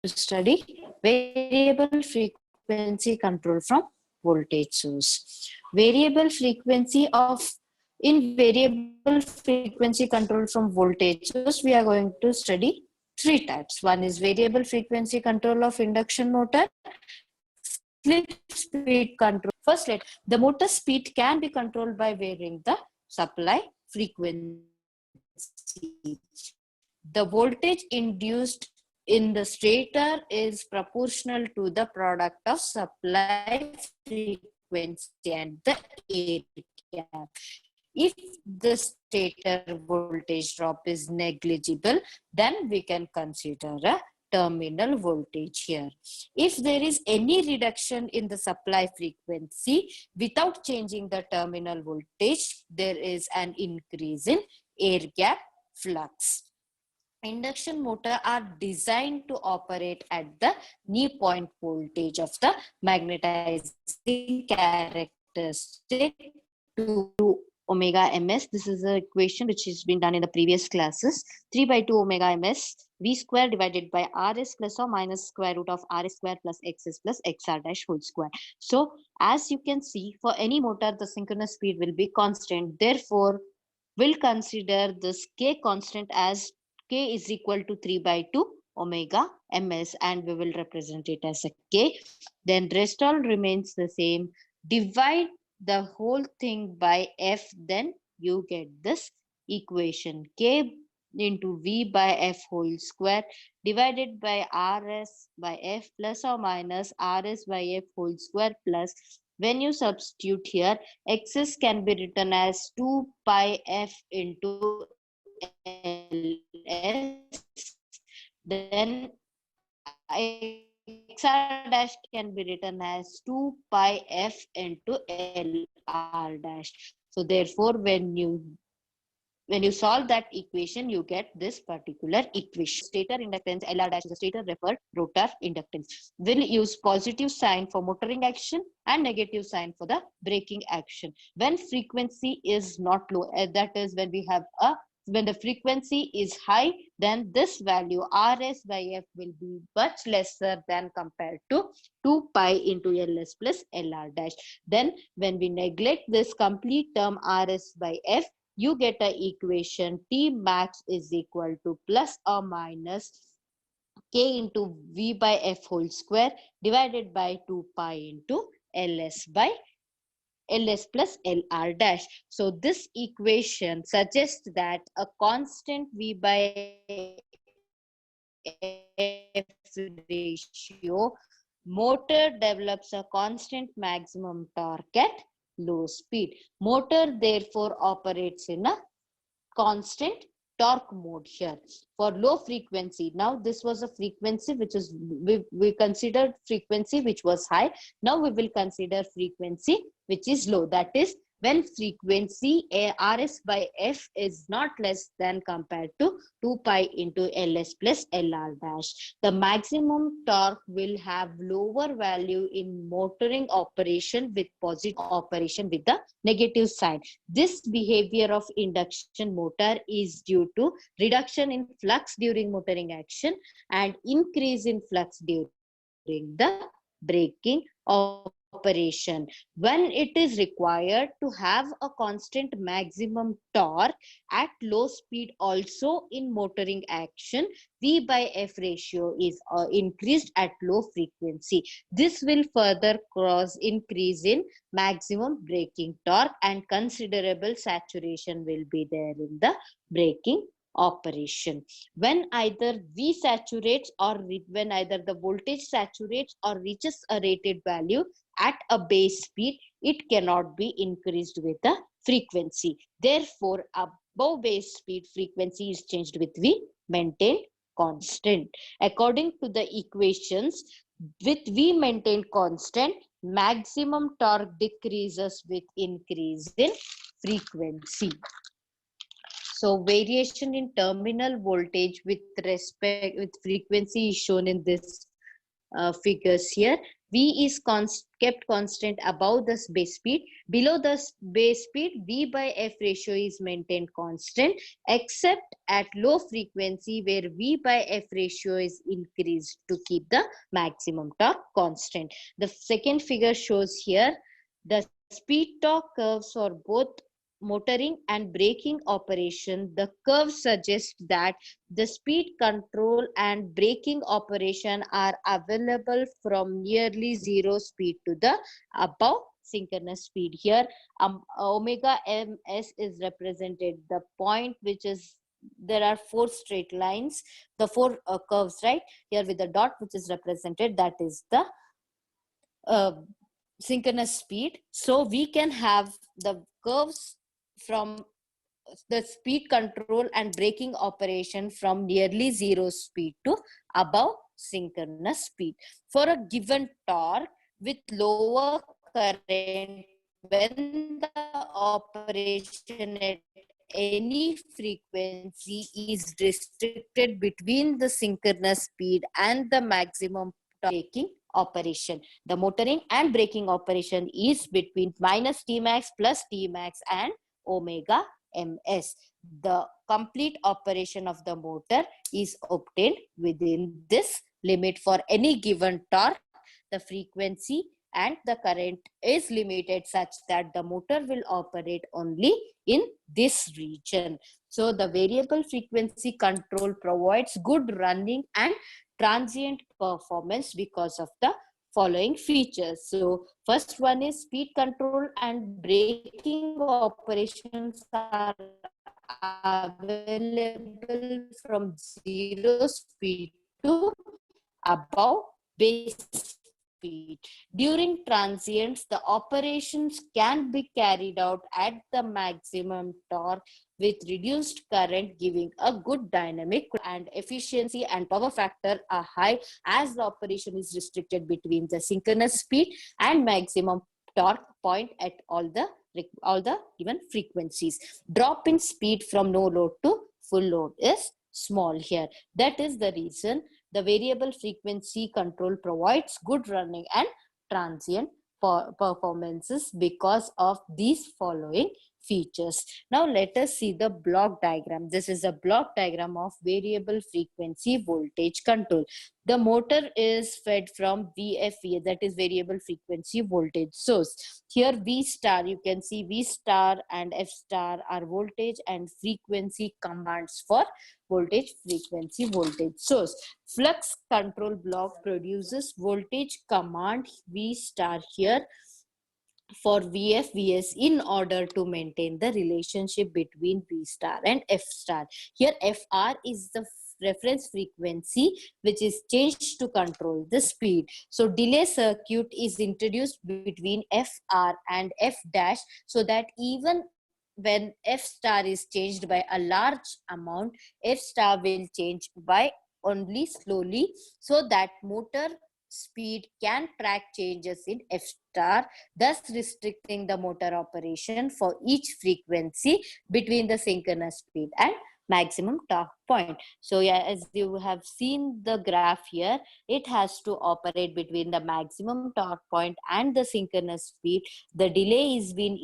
study variable frequency control from voltage source. Variable frequency in variable frequency control from voltage source, we are going to study three types. One is variable frequency control of induction motor, slip speed control. First, the motor speed can be controlled by varying the supply frequency. The voltage induced in the stator is proportional to the product of supply frequency and the air gap. If the stator voltage drop is negligible, then we can consider a terminal voltage here. If there is any reduction in the supply frequency without changing the terminal voltage, there is an increase in air gap flux. Induction motor are designed to operate at the knee point voltage of the magnetizing characteristic to omega ms. This is an equation which has been done in the previous classes. 3 by 2 omega ms v square divided by rs plus or minus square root of rs square plus xs plus xr dash whole square. So as you can see, for any motor the synchronous speed will be constant. Therefore, we'll consider this k constant as k is equal to 3 by 2 omega ms, and we will represent it as a k. Then rest all remains the same. Divide the whole thing by f, then you get this equation. K into v by f whole square divided by rs by f plus or minus rs by f whole square plus, when you substitute here, xs can be written as 2 pi f into ls, then xr dash can be written as 2 pi f into lr dash. So therefore, when you solve that equation, you get this particular equation. Stator inductance LR dash is a stator referred rotor inductance. We'll use positive sign for motoring action and negative sign for the braking action. When frequency is not low, that is when the frequency is high, then this value rs by f will be much lesser than compared to 2 pi into ls plus lr dash. Then when we neglect this complete term rs by f, you get an equation T max is equal to plus or minus K into V by F whole square divided by 2 pi into LS by LS plus LR dash. So this equation suggests that a constant V by F ratio motor develops a constant maximum torque at low speed. Motor therefore operates in a constant torque mode here. For low frequency, now this was a frequency which is, we considered frequency which was high. Now we will consider frequency which is low. That is when frequency rs by f is not less than compared to 2 pi into ls plus lr dash. The maximum torque will have lower value in motoring operation with positive operation with the negative sign. This behavior of induction motor is due to reduction in flux during motoring action and increase in flux during the braking operation. When it is required to have a constant maximum torque at low speed also in motoring action, V by F ratio is increased at low frequency. This will further cause increase in maximum braking torque and considerable saturation will be there in the braking operation. When either V saturates or when either the voltage saturates or reaches a rated value at a base speed, it cannot be increased with the frequency. Therefore, above base speed, frequency is changed with V maintained constant. According to the equations, with V maintained constant, maximum torque decreases with increase in frequency. So variation in terminal voltage with respect with frequency is shown in this figures here. V is kept constant above the base speed. Below the base speed, V by F ratio is maintained constant, except at low frequency where V by F ratio is increased to keep the maximum torque constant. The second figure shows here the speed torque curves for both motoring and braking operation. The curve suggests that the speed control and braking operation are available from nearly zero speed to the above synchronous speed. Here omega ms is represented, the point which is, there are four straight lines, the four curves, right? Here with the dot which is represented, that is the uh, synchronous speed. So we can have the curves from the speed control and braking operation from nearly zero speed to above synchronous speed. For a given torque with lower current, when the operation at any frequency is restricted between the synchronous speed and the maximum braking operation. The motoring and braking operation is between minus Tmax plus Tmax and omega ms. The complete operation of the motor is obtained within this limit. For any given torque, the frequency and the current is limited such that the motor will operate only in this region. So the variable frequency control provides good running and transient performance because of the following features. So first one is speed control and braking operations are available from zero speed to above base speed. During transients, the operations can be carried out at the maximum torque with reduced current, giving a good dynamic and efficiency and power factor are high as the operation is restricted between the synchronous speed and maximum torque point at all the given frequencies. Drop in speed from no load to full load is small here. That is the reason the variable frequency control provides good running and transient performances because of these following features. Now let us see the block diagram. This is a block diagram of variable frequency voltage control. The motor is fed from VFVC, that is variable frequency voltage source. Here V star, you can see V star and F star are voltage and frequency commands for voltage frequency voltage source. Flux control block produces voltage command V star here for VFVS in order to maintain the relationship between V star and F star. Here FR is the reference frequency which is changed to control the speed. So delay circuit is introduced between FR and F dash so that even when F star is changed by a large amount, F star will change by only slowly so that motor speed can track changes in F star, thus restricting the motor operation for each frequency between the synchronous speed and maximum torque point. So yeah, as you have seen the graph here, it has to operate between the maximum torque point and the synchronous speed. The delay is being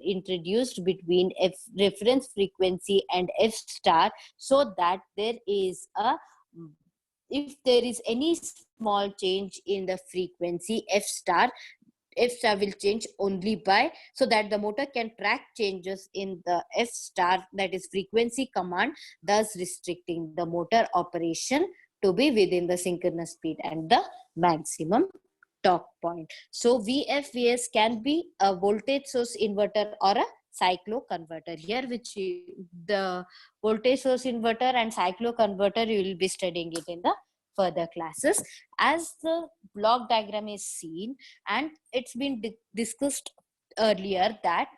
introduced between F reference frequency and F star so that there is a, if there is any small change in the frequency F star will change only by, so that the motor can track changes in the F star, that is frequency command, thus restricting the motor operation to be within the synchronous speed and the maximum torque point. So VFVS can be a voltage source inverter or a cyclo converter. Here which the voltage source inverter and cyclo converter, you will be studying it in the further classes. As the block diagram is seen, and it's been discussed earlier that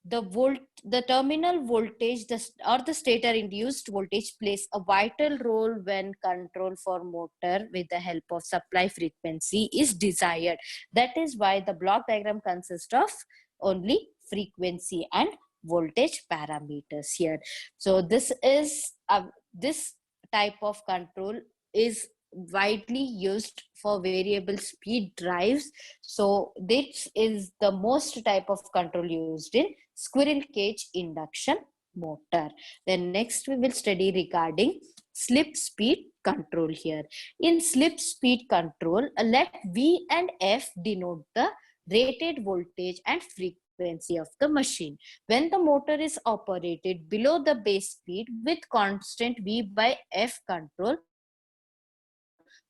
the terminal voltage or the stator induced voltage plays a vital role when control for motor with the help of supply frequency is desired. That is why the block diagram consists of only frequency and voltage parameters here. So this is this type of control is widely used for variable speed drives. So this is the most type of control used in squirrel cage induction motor. Then next we will study regarding slip speed control here. In slip speed control, let V and F denote the rated voltage and frequency of the machine. When the motor is operated below the base speed with constant V by F control,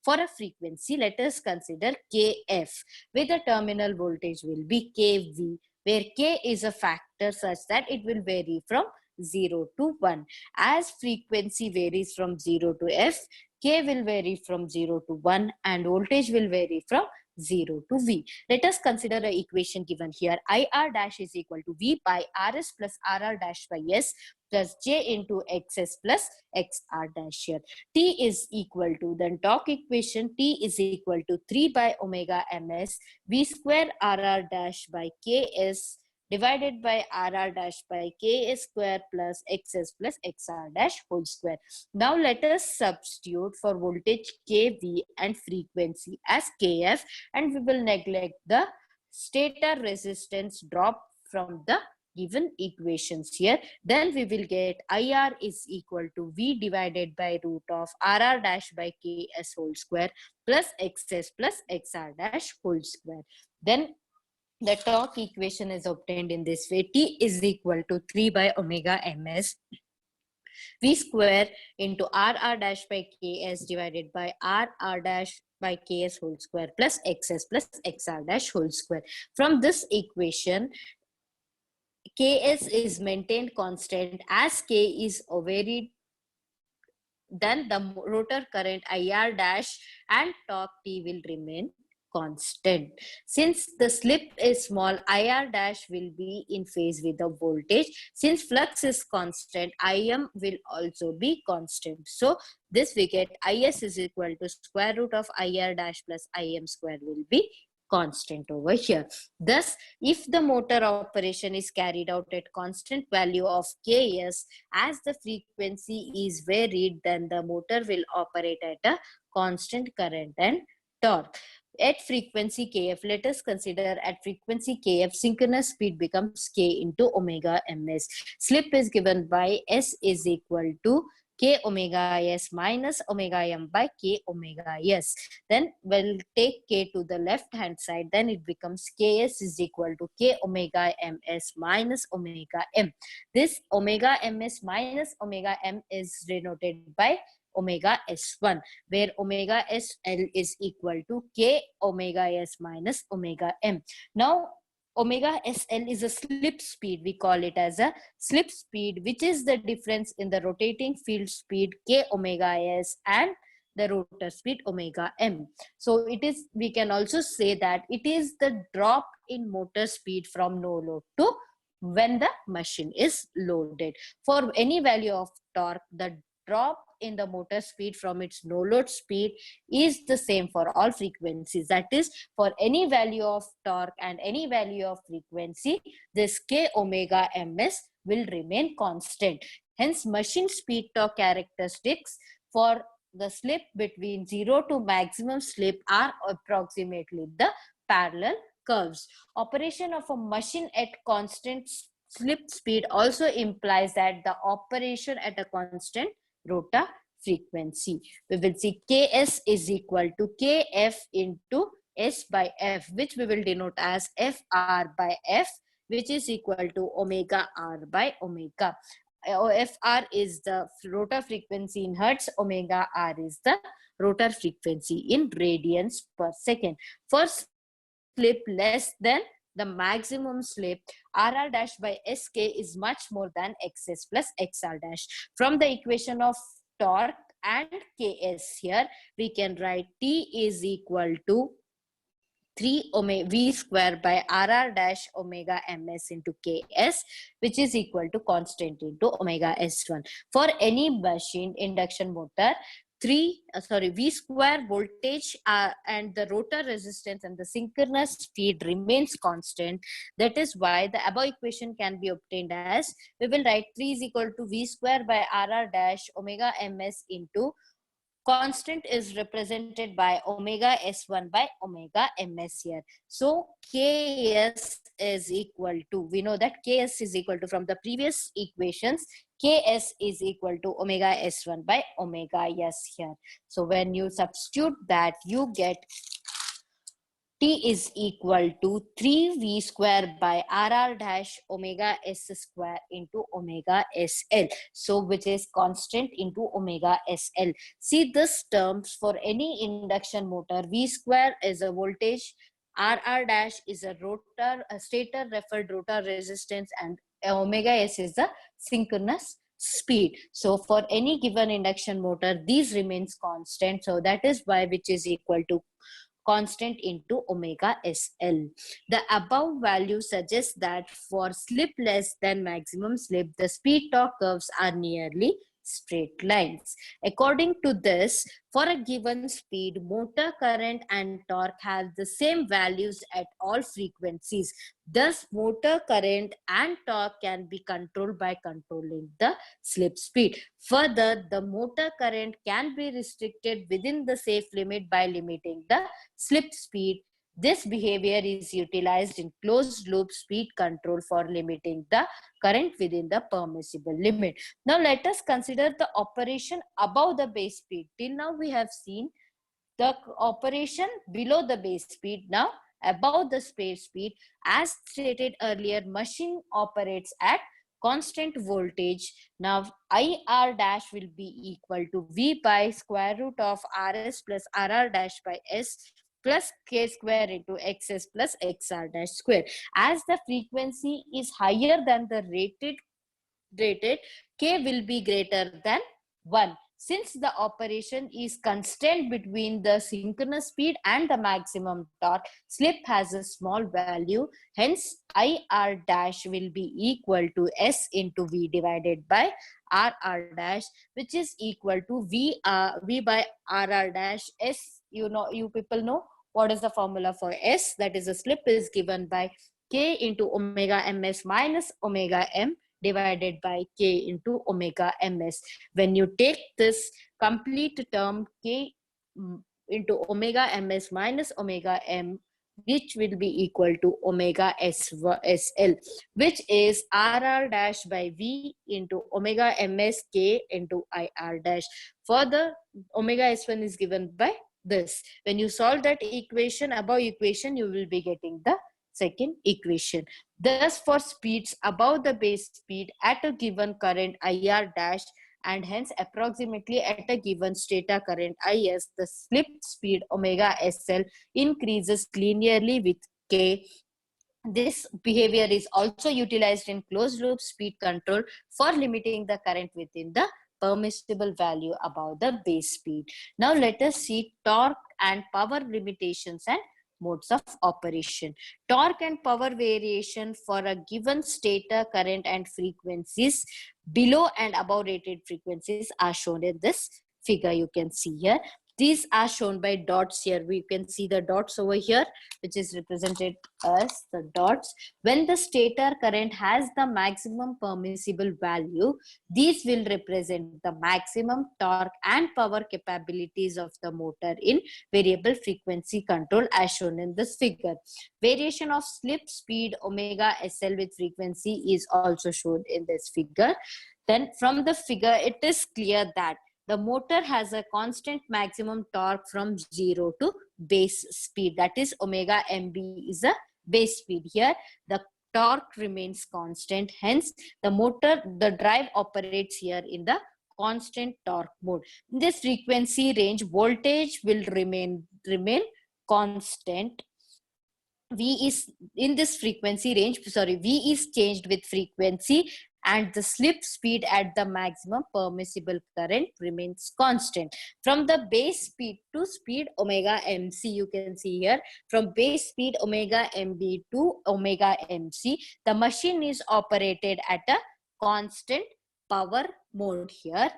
for a frequency, let us consider KF, where the terminal voltage will be KV, where K is a factor such that it will vary from 0 to 1. As frequency varies from 0 to F, K will vary from 0 to 1 and voltage will vary from 0 to V. Let us consider an equation given here. IR dash is equal to V by RS plus RR dash by S plus J into XS plus XR dash here. T is equal to, then torque equation, T is equal to 3 by omega ms V square RR dash by KS divided by RR dash by KS square plus XS plus XR dash whole square. Now let us substitute for voltage KV and frequency as KF, and we will neglect the stator resistance drop from the given equations here. Then we will get IR is equal to V divided by root of RR dash by KS whole square plus XS plus XR dash whole square. Then the torque equation is obtained in this way. T is equal to 3 by omega ms V square into RR dash by KS divided by RR dash by KS whole square plus XS plus XR dash whole square. From this equation, KS is maintained constant as K is varied, then the rotor current IR dash and torque T will remain constant. Since the slip is small, IR dash will be in phase with the voltage. Since flux is constant, IM will also be constant. So this we get IS is equal to square root of IR dash plus IM square will be constant over here. Thus, if the motor operation is carried out at constant value of Ks, as the frequency is varied, then the motor will operate at a constant current and torque. At frequency Kf, let us consider at frequency Kf, synchronous speed becomes K into omega ms. Slip is given by S is equal to K omega S minus omega M by K omega S. Then we'll take K to the left hand side, then it becomes Ks is equal to K omega ms minus omega M. This omega ms minus omega M is denoted by omega S1, where omega SL is equal to K omega S minus omega M. Now, omega SL is a slip speed. We call it as a slip speed, which is the difference in the rotating field speed K omega S and the rotor speed omega M. So it is, we can also say that it is the drop in motor speed from no load to when the machine is loaded. For any value of torque, the drop in the motor speed from its no load speed is the same for all frequencies. That is, for any value of torque and any value of frequency, this K omega ms will remain constant. Hence, machine speed torque characteristics for the slip between 0 to maximum slip are approximately the parallel curves. Operation of a machine at constant slip speed also implies that the operation at a constant rotor frequency. We will see Ks is equal to Kf into S by F, which we will denote as Fr by F, which is equal to omega R by omega. Fr is the rotor frequency in hertz, omega R is the rotor frequency in radians per second. For slip less than the maximum slip, RR dash by SK is much more than XS plus XR dash. From the equation of torque and Ks here, we can write T is equal to 3 omega V square by RR dash omega ms into Ks, which is equal to constant into omega S1. For any machine induction motor, V square voltage and the rotor resistance and the synchronous speed remains constant. That is why the above equation can be obtained as, we will write 3 is equal to V square by RR dash omega ms into constant is represented by omega S1 by omega ms here. So Ks is equal to, we know that Ks is equal to, from the previous equations, Ks is equal to omega S1 by omega s here. So when you substitute that, you get T is equal to 3V square by RR dash omega S square into omega SL. So which is constant into omega SL. See this terms for any induction motor. V square is a voltage, RR dash is a rotor, a stator referred rotor resistance, and omega S is the synchronous speed. So for any given induction motor, these remains constant. So that is why which is equal to constant into omega SL. The above value suggests that for slip less than maximum slip, the speed torque curves are nearly straight lines. According to this, for a given speed, motor current and torque have the same values at all frequencies. Thus, motor current and torque can be controlled by controlling the slip speed. Further, the motor current can be restricted within the safe limit by limiting the slip speed. This behavior is utilized in closed loop speed control for limiting the current within the permissible limit. Now let us consider the operation above the base speed. Till now we have seen the operation below the base speed. Now above the base speed, as stated earlier, machine operates at constant voltage. Now IR dash will be equal to V by square root of RS plus RR dash by S plus K square into XS plus XR dash square. As the frequency is higher than the rated, K will be greater than 1. Since the operation is constant between the synchronous speed and the maximum torque, slip has a small value. Hence, IR dash will be equal to S into V divided by RR dash, which is equal to V by RR dash S. You people know what is the formula for S. That is, a slip is given by K into omega ms minus omega m divided by K into omega ms. When you take this complete term K into omega ms minus omega m, which will be equal to omega SL, which is RR dash by V into omega ms K into IR dash. Further, omega S1 is given by this. When you solve that equation, above equation, you will be getting the second equation. Thus, for speeds above the base speed at a given current IR dash, and hence approximately at a given stator current IS, the slip speed omega SL increases linearly with K. This behavior is also utilized in closed loop speed control for limiting the current within the permissible value above the base speed. Now let us see torque and power limitations and modes of operation. Torque and power variation for a given stator current and frequencies below and above rated frequencies are shown in this figure. You can see here. These are shown by dots here. We can see the dots over here, which is represented as the dots. When the stator current has the maximum permissible value, these will represent the maximum torque and power capabilities of the motor in variable frequency control as shown in this figure. Variation of slip speed omega SL with frequency is also shown in this figure. Then from the figure, it is clear that the motor has a constant maximum torque from 0 to base speed. That is, omega MB is a base speed. Here, the torque remains constant. Hence, the drive operates here in the constant torque mode. In this frequency range, voltage will remain constant. V is in this frequency range, V is changed with frequency, and the slip speed at the maximum permissible current remains constant. From the base speed to speed omega MC, you can see here, from base speed omega MB to omega MC, the machine is operated at a constant power mode here.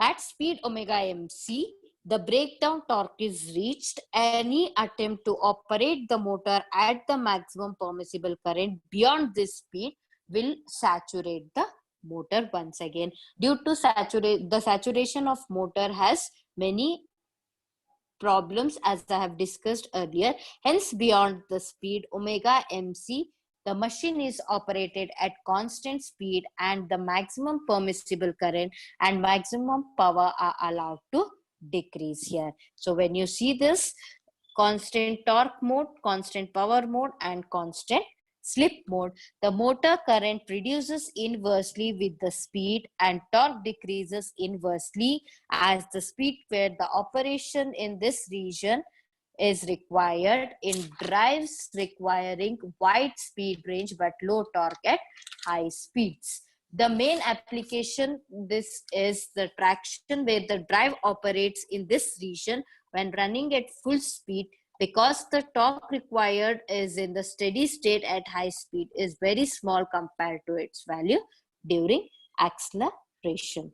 At speed omega MC, the breakdown torque is reached. Any attempt to operate the motor at the maximum permissible current beyond this speed will saturate the motor once again. Due to the saturation of motor has many problems as I have discussed earlier. Hence, beyond the speed omega mc, the machine is operated at constant speed and the maximum permissible current and maximum power are allowed to decrease here. So when you see this constant torque mode, constant power mode, and constant slip mode, the motor current reduces inversely with the speed and torque decreases inversely as the speed where the operation in this region is required in drives requiring wide speed range but low torque at high speeds. The main application this is the traction where the drive operates in this region when running at full speed, because the torque required is in the steady state at high speed is very small compared to its value during acceleration.